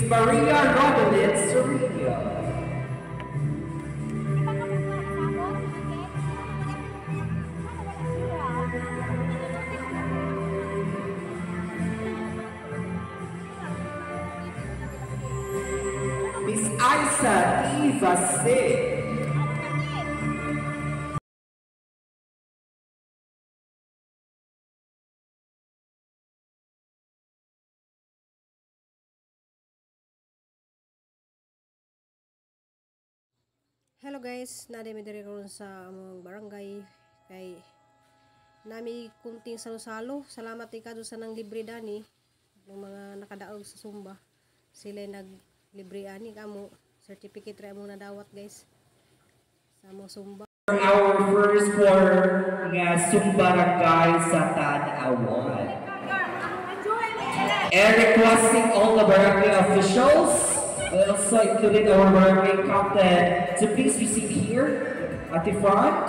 Maria Rodelin Serino. Miss Isa Eva Singh. Hello guys, nadami diri karon sa among barangay kay nami kunting salo-salo. Salamat ikado sa nang libre dani ng mga nakadaog sa Sumba. Sila naglibre ani kamo certificate ra mo nadawat guys sa among Sumba. Our first quarter nga Sumbarangay sa Tan-Awan. And requesting all the barangay officials, also including our barangay captain, to please be seated here at the front.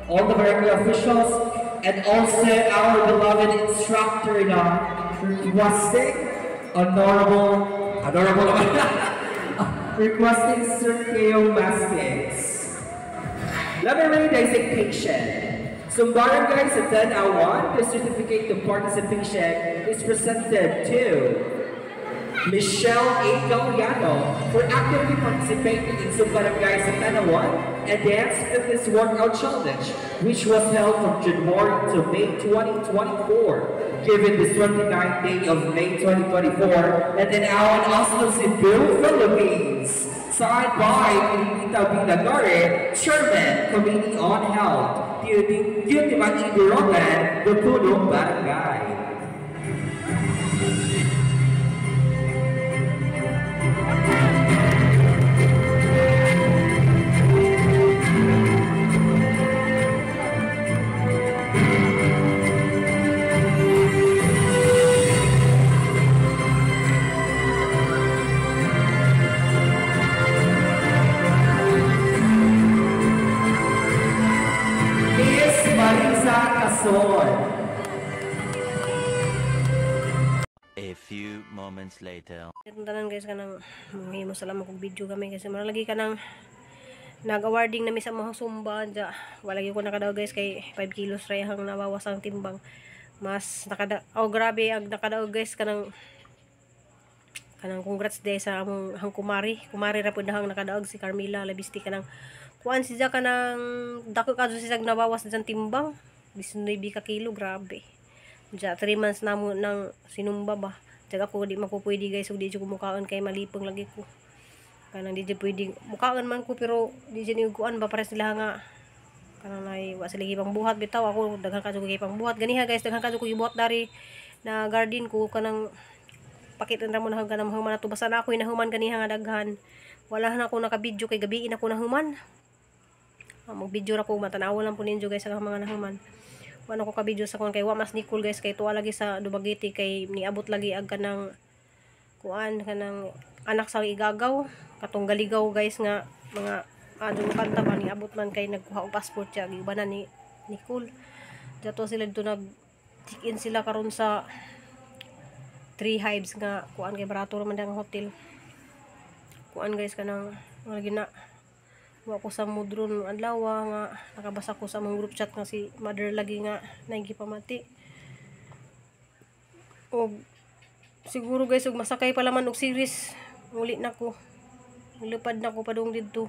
All the barangay officials and also our beloved instructor requesting honorable requesting Sir Keo Mastix. Let me read the citation. Sumbarangay sa Tan-Awan, the certificate of participation is presented to Michelle A. Galliano for actively participating in Sumbarangay sa Tan-Awan and Dance Fitness Workout Challenge, which was held from January to May 2024, given this 29th day of May 2024 at Tan-Awan, Oslo, Cebu, Philippines. Signed by Pinita Binagare, Chairman, Committee on Health, Ultimate Ibirogan, the Punong Barangay. A few moments later. Tanan guys kanang mahimo salamat kog video kami kasi maralagi kanang nag-awarding nami sa mga Sumba ja. Wala gyud ko nakadaw guys kay 5 kilos ra hang nabawas ang timbang. Mas grabe ang nakadaw guys kanang congrats day sa among hang kumari ra pud hang nakadaog si Carmela Labisti kanang kuan siya kanang dako kadto siya nabawas dyan timbang 19 ka kilo, grabe. Ja 3 months na mo nang sinumba ba. Jaga ko di makupwede guys ug di ko mukaon kay malipong lagi ko. Kanang di pwede mukaon man ko pero di ni kuan ba para sila nga kanang nay wa sila gipang buhat bitaw ako daghan ka jud gipang buhat ganiha guys daghan ka jud ko gibuhat dari na garden ko kanang pakiton ra mo na kanang human ato basta na ako inahuman ganiha nga daghan. Wala na ako naka-video kay gabi na ako nahuman. Mag-video ra ko matanaw lang po ninyo guys ang mga nahuman. Wala ko ka-video sa kon kay wa mas Nicole guys kay tuwa lagi sa Dumaguete kay niabot lagi ag kanang kuan kanang anak sa igagaw katong galigaw guys nga mga adto kanta ba niabot man kay nagkuha og passport siya gibanan ni Nicole. Dato sila dito nag check in sila karon sa Three Hives nga kuan kay barato man dang hotel. Kuan guys kanang lagi na wa ko sa mudron adlaw nga nakabasa ko sa mong group chat nga si mother lagi nga nagipamati. Og siguro guys og masakay pala man og series uli na ko. Nilupad na ko padung didto.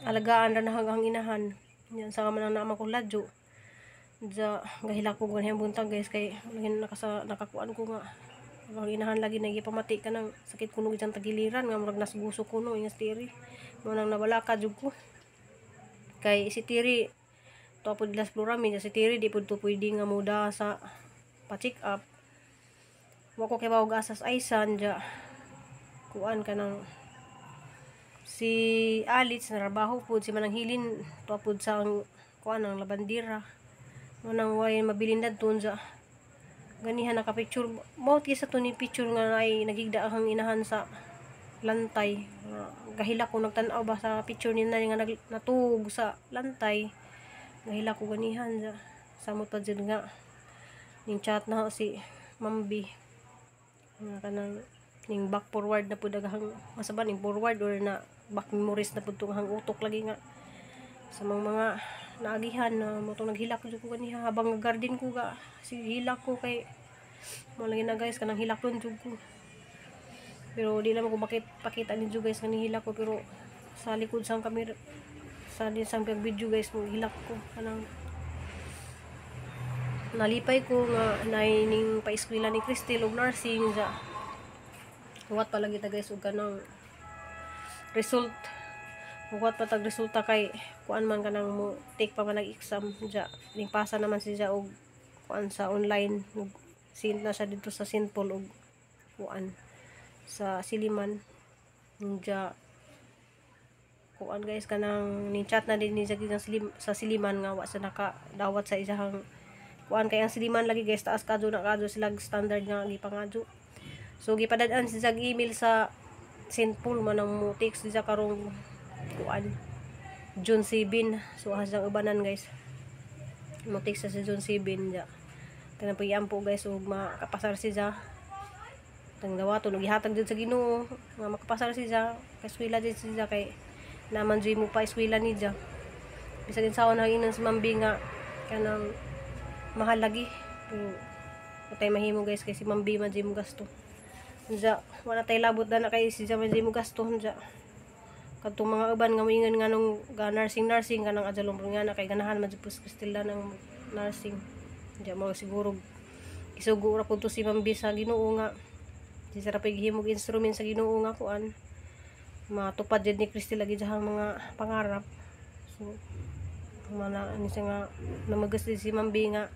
Alagaan ra na hanggang inahan. Yan sa man na ko ladyo. Ja gahilak ko ganyan buntag guys kay nakakuan ko nga ang inahan lagi nagipamati ka ng sakit kuno dyan tagiliran nga murag nasguso kuno yung stiri mo nang nabalaka jud ko kay si Tiri to pud las plurami si Tiri di pud to pwede nga muda sa pa-check up wa ko kay bawog asas aysan ja kuan ka ng si Alitz narabaho pud si manang hilin to pud sa kuan ang labandira mo nang way mabilindad tun ja ganihan naka-picture mo sa to ni picture nga ay nagigda ang inahan sa lantay gahila ko nagtan-aw ba sa picture ni nga natug sa lantay gahila ko ganihan samot pa jud nga ning chat na si Mambi nga kanang ning back forward na pud daghang masaban ning forward or na back memories na pud tong hang utok lagi nga sa mga naagihan na mo tong naghilak jud ko kaniha habang garden ko ga sige hilak ko kay mo lagi na guys kanang hilakon jud ko. Pero di naman ko pakita ninyo guys kanang hilak ko, pero sa likod sang camera sa sang video guys mo hilak ko kanang nalipay ko nga naining pa-eskwela ni Cristel og nursing ja. Huwat pa lagi ta guys og kanang result. Huwat pa tag resulta kay kuan man kanang mo take pa man exam ja. Ning pasa naman siya og kuan sa online. Sin na siya dito sa St. Paul og kuan sa Siliman. Ja kuan guys kanang ni chat na din ni sa Siliman nga wa sa nakadawat sa isang kuan kay ang Siliman lagi guys taas kadto na kadto sila standard nga gipangadto. So gipadad-an siya email sa St. Paul man ang mo text siya karong kuan June 7. So hasang ubanan guys. Mo text sa June 7 ja. Tanang pag-iampo guys ug makapasar siya. Tang dawaton ug gihatag jud sa Ginoo nga makapasar siya. Kaswila jud siya kay naman jud mo pa eskwela ni ja. Bisag sawon hanginan si Mambi nga kanang mahal lagi. Pero patay mahimo guys kay si Mambi man jud mo gasto. Ja, wala tay labot na kay si Jamal mo gasto ja. Kadtong mga uban nga moingon nga nung nursing kanang adjalong nga na kay ganahan man jud Cristel ng nursing. Ja mo siguro isugo ra pud to si Mambi sa Ginoo nga di sarap paghimog instrument sa Ginoo nga kuan matupad jud ni Cristel lagi jahang mga pangarap. So mana ani siya nga namagas si Mambi nga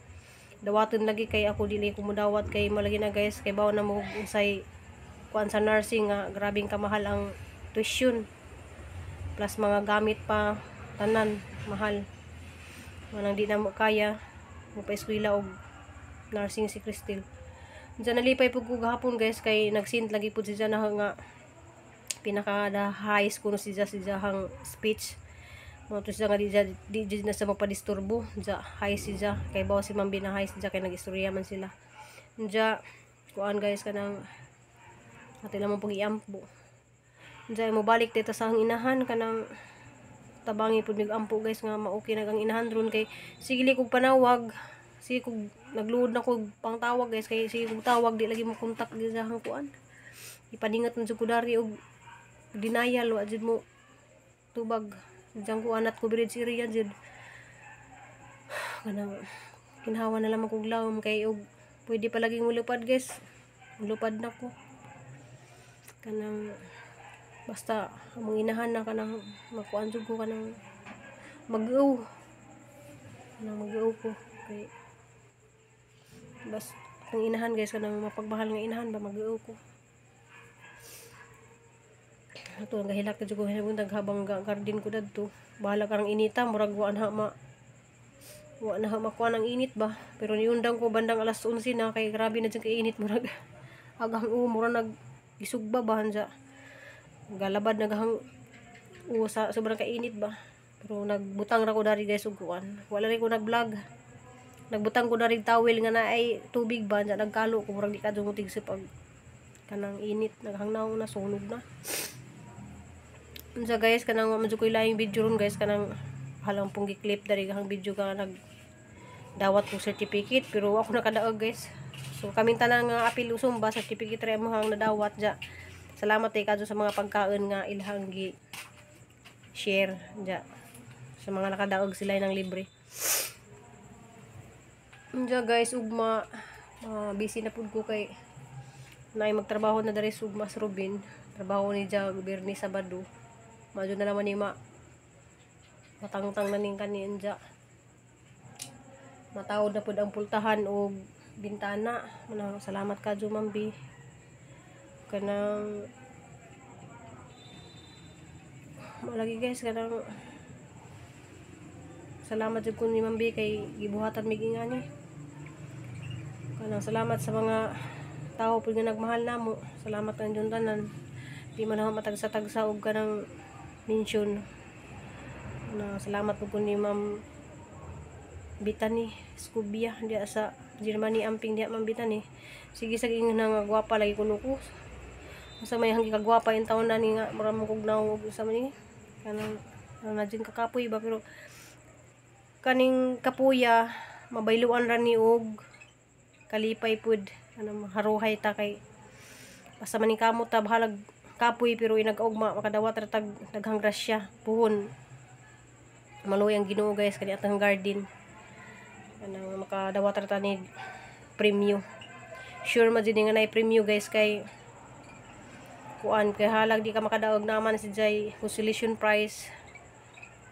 dawaton lagi kay ako dili ko mudawat kay malagi na guys kay bawo na mo usay kuan sa nursing nga grabing kamahal ang tuition plus mga gamit pa tanan mahal manang di na mo kaya mo pa eskwela og nursing si Cristel. Diyan nalipay pud ko gahapon guys kay nagsint lagi pud siya na nga pinaka high school siya hang speech mo to siya nga di na sa mapadisturbo ja high siya kay bawo si Mambi na high siya kay nagistorya man sila ja kuan guys kanang ati lamang pag iampo ja mo balik dito sa hang inahan kanang tabangi pud mig ampo guys nga maokey na ang inahan ron kay sige kog panawag sige kog nagluod na kog pangtawag guys kay sige kog tawag di lagi mo kontak di sa hang kuan ipadingat man jud ko dari og denial wa jud mo tubag diyan ko anat ko bridge area jud kanang kinhawa na lamang kog lawom kay og pwede pa laging mulupad guys mulupad na ko kanang basta among inahan na kanang makuan jud ko kanang mag-uw ko kay bas kung inahan guys kanang mapagbahal nga inahan ba mag-uw ko ato nga hilak jud ko hinabundag habang garden ko dadto bahala karang inita murag wa na makuan ang init ba pero niundang ko bandang alas 11 na kay grabe na jud kay init murag agang mura nag isugba ba hanja galabad naghang sa sobrang kainit ba pero nagbutang ra ko dari guys ug kuan wala rin ko nag-vlog nagbutang ko dari towel nga na ay tubig ba hanja nagkalo ko murag di ka dumutig sa pag kanang init naghangnaw na sunog na unsa guys kanang medyo ko laing video ron guys kanang halang pong gi-clip dari hang video ka nag dawat ko certificate pero ako nakadaog guys. So kaming tanan nga apil usum ba certificate ra mo hang nadawat ja. Salamat kay kadto sa mga pagkaon nga ilhang gi share ja sa mga nakadaog sila ng libre. Unja guys ugma busy na pud ko kay nay magtrabaho na dari sa ugma Robin. Trabaho ni ja Bernie Sabado. Madyo na naman ni matangtang na ning kanin ja. Matawod na pud ang pultahan o bintana. Manang salamat kadto Mambi. Kanang malagi guys kanang salamat jud ko ni Mambi kay gibuhatan mig ingani. Kanang salamat sa mga tao pud nga nagmahal namo. Salamat ang jud tanan. Di man ako matagsa-tagsa og kanang mention na salamat po ni Ma'am Bitani Scubia diya sa Di naman ni amping diha mambitan eh. Sige sa ingin nga gwapa lagi kuno ko. Sa may hanggi kagwapa yung taon na ni nga maraming kog naog sa man kanang na dyan kakapoy ba pero kaning kapuya mabayluan ra ni og kalipay pud anang haruhay ta kay basta maning kamot ta bahalag kapoy pero inag-ugma makadawat ra tag daghang grasya puhon maluoy ang Ginoo guys kani atang garden anang makadawat ra ta ni premyo sure ma jud nga nay premyo guys kay kuan kay halag di ka makadaog naman si Jay consolation prize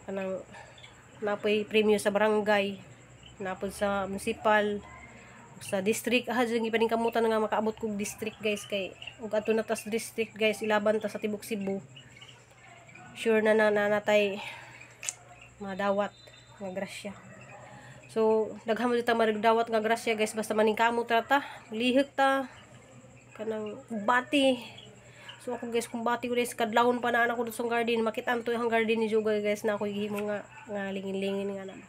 kanang napoy premyo sa barangay napod sa municipal sa district jud gipaning kamutan nga makaabot kog district guys kay ug adto na tas district guys ilaban ta sa tibok Cebu sure na natay madawat nga grasya so daghan mo ta marigdawat nga grasya guys basta maning kamot ra ta lihek ta kanang bati. So ako guys kung bati ko guys kadlawon pa na anak ko sa garden makitaan to yung garden ni Juga guys na ako gihimo nga lingin-lingin nga naman.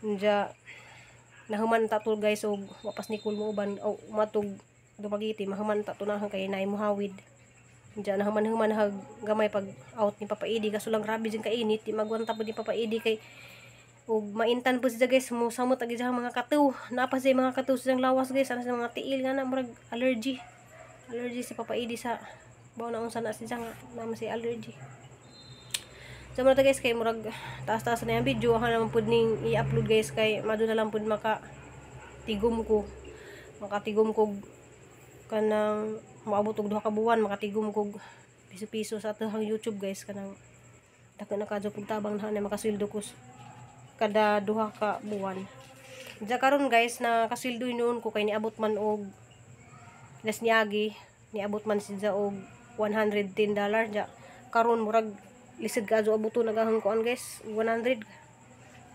Nja nahuman ta to guys og wapas ni kul mo uban o matug dumagiti mahuman ta to na kay naay muhawid. Nja nahuman hag gamay pag out ni Papa Edi kaso lang grabe jing kainit di magwanta pud ni Papa Edi kay og maintan po siya guys mo samot agi mga katuw napa siya mga katuw sa lawas guys ana sa mga tiil nga na murag allergy si Papa Edi sa bawa na unsa na siya nga naman si allergy. So mo guys kay murag taas-taas na yung video ako naman pud ning i-upload guys kay mado na lang pud makatigom ko kanang maabot og 2 ka buwan makatigom ko piso-piso sa atong YouTube guys kanang dako na kadyo pug tabang na makasildo ko kada 2 ka buwan. Diya karon guys na kasildo noon ko kay niabot man og las niagi niabot man siya og $110 ja karon murag lisod ka adto abuto nagahang kuan guys 100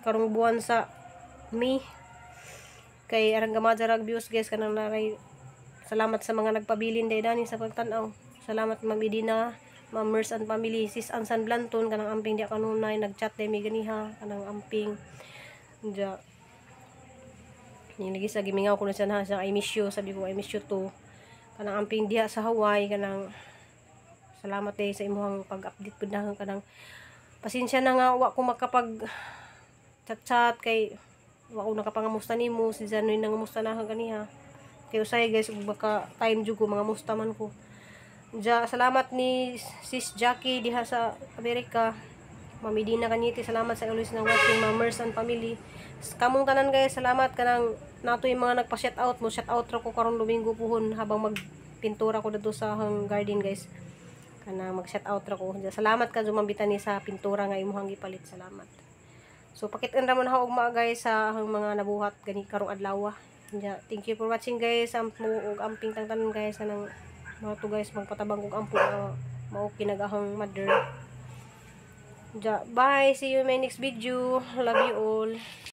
karong buwan sa May kay arang gamadja rag views guys kanang naray salamat sa mga nagpabilin day dani sa pagtan-aw salamat Ma'am Edina Ma'am Mers and family sis ang San Blanton kanang amping dia kanunay nagchat day mi ganiha kanang amping ja ning lagi sa gimingaw ko na siya na I miss you sabi ko I miss you too kanang amping diha sa Hawaii kanang salamat eh sa imong pag-update pud na kanang pasensya na nga wa ko makapag chat kay wa ko nakapangamusta nimo si Janoy nangamusta na ganiha kay usay guys ug baka time jud ko mangamusta man ko ja salamat ni Sis Jackie diha sa Amerika Ma'am Edina Kanyiti salamat sa always na watching Ma'am Mers and family kamong tanan guys salamat kanang nato yung mga nagpa-shout out mo shout out ra ko karon Domingo puhon habang magpintura ko dito sa hang garden guys kana mag shout out ra ko salamat ka jumambitan ni sa pintura nga imong gipalit salamat so pakit-an ra mo na og mga guys sa hang mga nabuhat gani karong adlaw thank you for watching guys ampo og amping tanan guys nang mga to guys magpatabang og ampo mao kinagahang mother bye see you in my next video love you all.